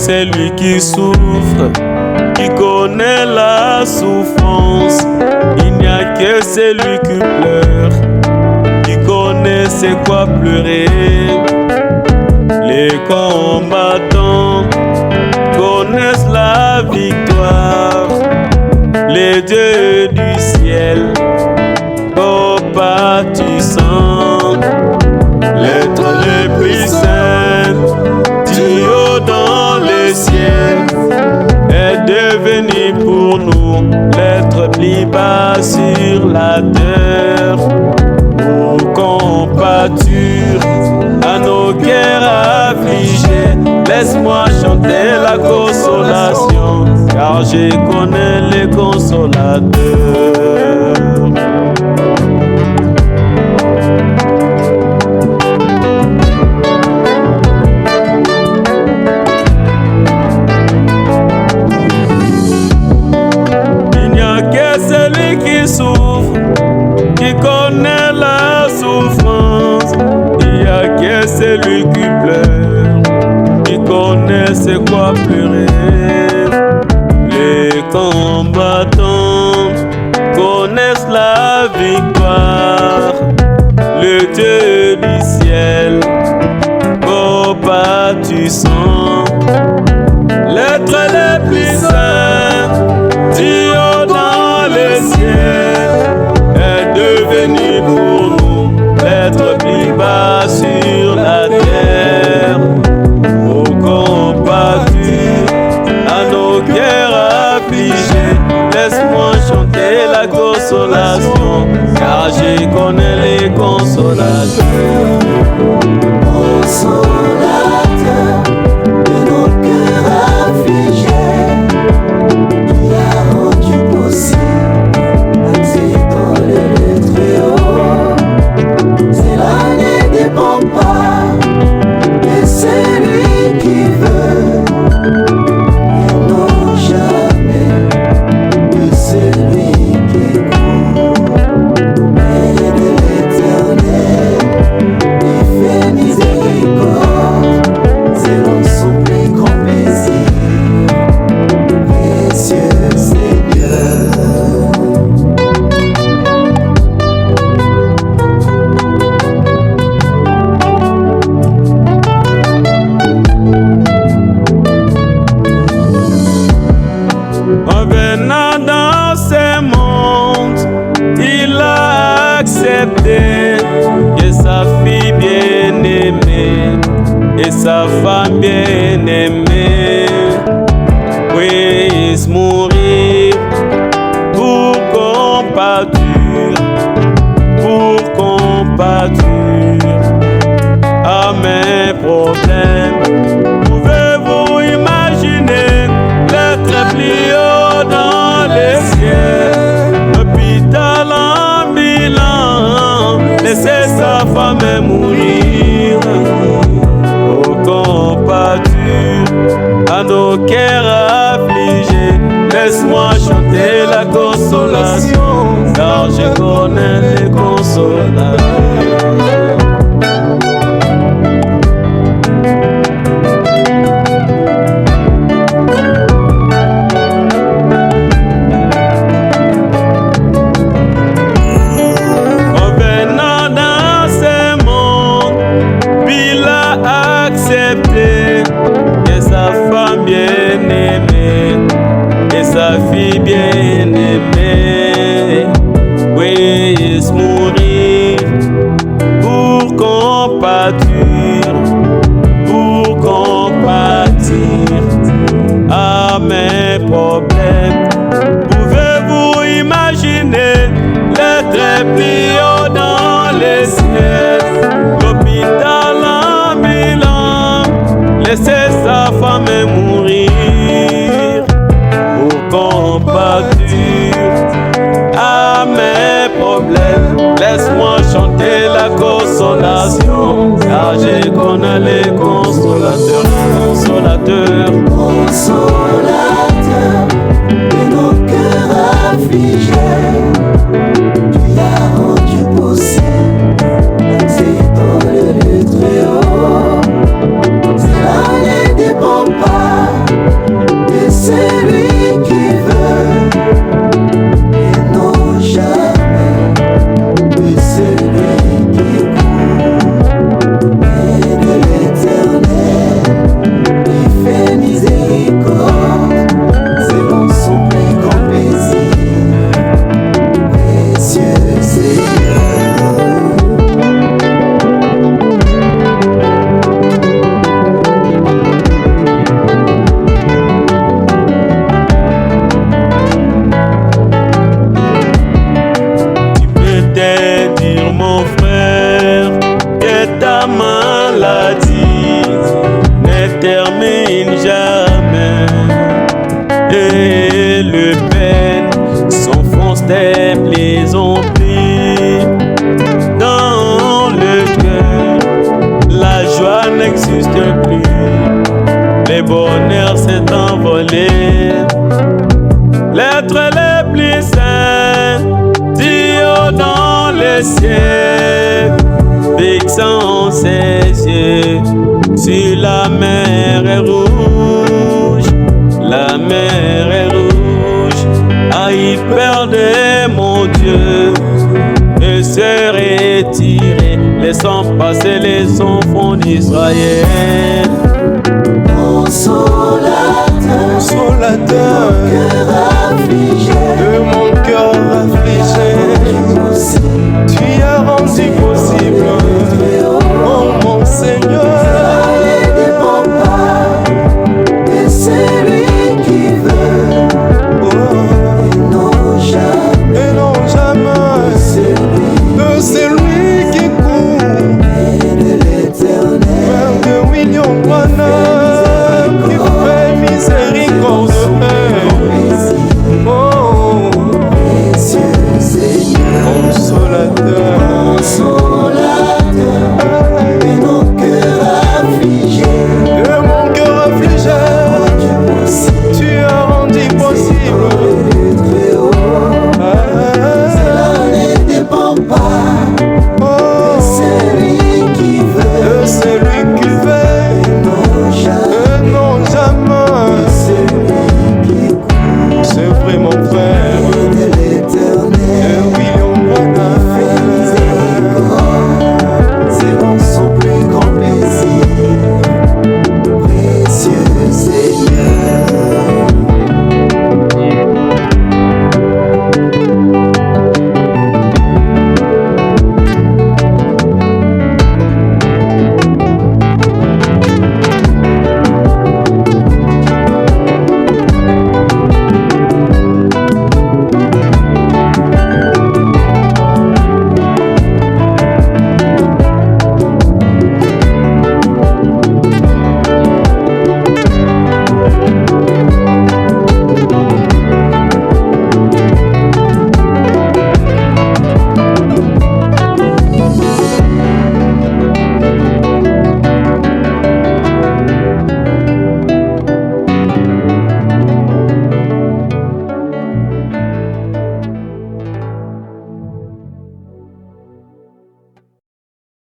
celui qui souffre, qui connaît la souffrance. Il n'y a que celui qui pleure, qui connaît c'est quoi pleurer. Les combattants connaissent la victoire. Les dieux du ciel, compatissants, l'être le plus saint, Dieu dans les ciels, est devenu pour nous l'être plus bas sur la terre. Pour compatir à nos cœurs affligés, laisse-moi chanter la consolation, car je connais les consolateurs. Il n'y a que celui qui souffre, qui connaît la souffrance. Il n'y a que celui qui pleure, qui connaît c'est quoi pleurer. Les combattants connaissent la victoire. Le Dieu du ciel, compatissant, l'être le plus saint, Dieu dans les ciels, est devenu pour nous l'être plus bas sur la terre. Pour compatir à nos cœurs affligés, laisse-moi chanter la consolation, car je connais les consolateurs. Consolateur de nos cœurs affligés, qui a rendu possible d'accéder dans le Très-Haut. Cela ne dépend pas de celui qui veut, et non jamais de celui qui court, mais de l'Éternel qui fait miséricorde selon son plus grand plaisir. Précieux Seigneur. En venant dans ce monde, il a accepté que sa fille bien-aimée et sa femme bien-aimée puissent mourir pour compatir à mes problèmes. Pouvez-vous imaginer l'être plus haut dans les ciels, l'hôpital ambulant, laisser sa femme mourir? Pour compatir à nos cœurs affligés, laisse-moi chanter la consolation, car je connais les consolateurs. Que sa femme bien-aimée et sa fille bien-aimée puissent mourir pour compatir à mes problèmes. Pouvez-vous imaginer l'être plus haut dans les ciels, l'hôpital ambulant, laisser sa femme mourir pour compatir à mes problèmes? Laisse-moi chanter la consolation, car je connais les consolateurs. Consolateur de nos cœurs affligés, tu as rendu possible d'accéder dans le Très-Haut. Cela ne dépend pas maladie ne termine jamais. Et le peine s'enfonce des plaisanteries dans le cœur. La joie n'existe plus, le bonheur s'est envolé. L'être le plus saint, Dieu dans le ciel, fixant ses yeux sur la mer rouge. La mer est rouge, a eu peur de mon Dieu, et se retirer, laissant passer les enfants d'Israël. Consolateur, Consolateur, cœur